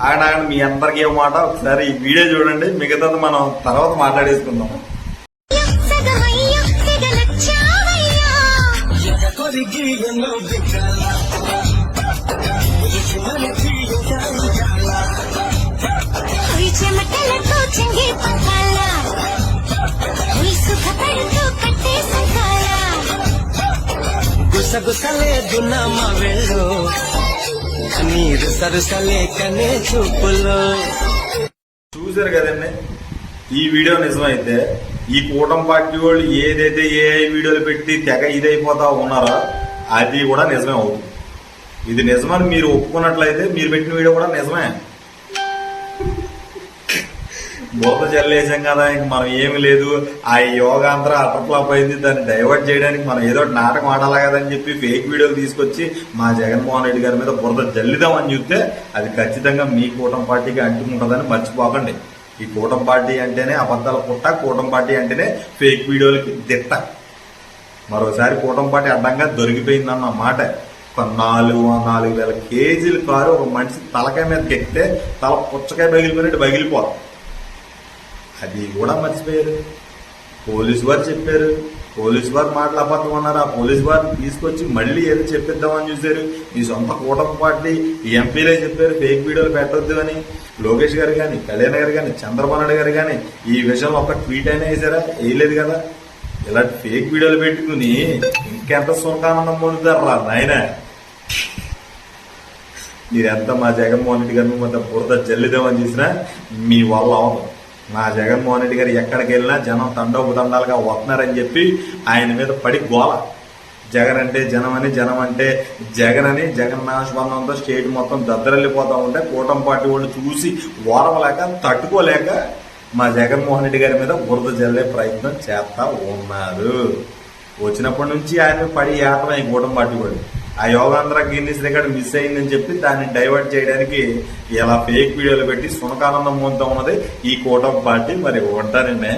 ఆయన మీ అందరికీ ఏమో మాట ఒకసారి ఈ వీడియో చూడండి, మిగతాది మనం తర్వాత మాట్లాడేసుకుందాం. గుసగుసలేదు నా వెళ్ళు నీరు సరుసలేకనే చూపులో. చూసారు కదండి, ఈ వీడియో నిజమైతే ఈ కూటమి పార్టీ వాళ్ళు ఏదైతే ఏ వీడియోలు పెట్టి తెగ ఇదైపోతా ఉన్నారో అది కూడా నిజమే అవుతుంది. ఇది నిజమని మీరు ఒప్పుకున్నట్లయితే మీరు పెట్టిన వీడియో కూడా నిజమే. బురద జల్లేసాం కదా, ఇంక మనం ఏమి లేదు, ఆ యోగాంతరం అటర్ఫ్లాప్ అయింది, దాన్ని డైవర్ట్ చేయడానికి మనం ఏదో నాటకం ఆడాలి కదని చెప్పి ఫేక్ వీడియోలు తీసుకొచ్చి మా జగన్మోహన్ రెడ్డి గారి మీద బురద జల్లిదామని చెప్తే అది ఖచ్చితంగా మీ కూటమి పార్టీకి అంటుకుంటుందని మర్చిపోకండి. ఈ కూటమి పార్టీ అంటేనే అబద్ధాల పుట్ట, కూటమి పార్టీ అంటేనే ఫేక్ వీడియోలకి దిట్ట. మరోసారి కూటమి పార్టీ అడ్డంగా దొరికిపోయిందన్న మాట. ఒక 4,000 కేజీల కారు ఒక మనిషి తలకాయ మీదకి ఎక్కితే తల పుచ్చకాయ పగిలిపోయినట్టు పగిలిపోవాలి. అది కూడా మర్చిపోయారు. పోలీసు వారు చెప్పారు, పోలీసు వారు మాటలు అబద్ధం అన్నారు. ఆ పోలీసు వారిని తీసుకొచ్చి మళ్ళీ ఏదో చెప్పిద్దామని చూశారు. ఈ సొంత కూటమి పార్టీ ఎంపీలే చెప్పారు ఫేక్ వీడియోలు పెట్టొద్దు అని. లోకేష్ గారు కానీ, కళ్యాణ్ గారు కానీ, చంద్రబాబు నాయుడు గారు కానీ ఈ విషయంలో ఒక ట్వీట్ అయినా వేసారా? వేయలేదు కదా. ఇలాంటి ఫేక్ వీడియోలు పెట్టుకుని ఇంకెంత సుఖానందం పొందుతారా నాయన. మీరెంత మా జగన్మోహన్ రెడ్డి గారిని మొత్తం బురద జల్లిదామని చూసినా మీ వల్ల అవదు. మా జగన్మోహన్ రెడ్డి గారు ఎక్కడికి వెళ్ళినా జనం తండోపుతండాలుగా వస్తున్నారని చెప్పి ఆయన మీద పడి గోల. జగన్ అంటే జనం అని, జనం అంటే జగన్ అని, జగన్ నాశబంధంతో స్టేట్ మొత్తం దద్దరల్లిపోతా ఉంటే కూటమి పార్టీ వాళ్ళు చూసి ఓరవలేక తట్టుకోలేక మా జగన్మోహన్ రెడ్డి గారి మీద బురద జల్లే ప్రయత్నం చేస్తా ఉన్నారు. వచ్చినప్పటి నుంచి ఆయన పడి ఏటం ఈ కూటమి పార్టీ వాళ్ళు. ఆ యోగాంధ్ర గిన్నీస్ రికార్డు మిస్ అయిందని చెప్పి దాన్ని డైవర్ట్ చేయడానికి ఇలా ఫేక్ వీడియోలు పెట్టి సునకానందం పొందుతూ ఉన్నది ఈ కూటమి పార్టీ. మరి ఉంటానండి.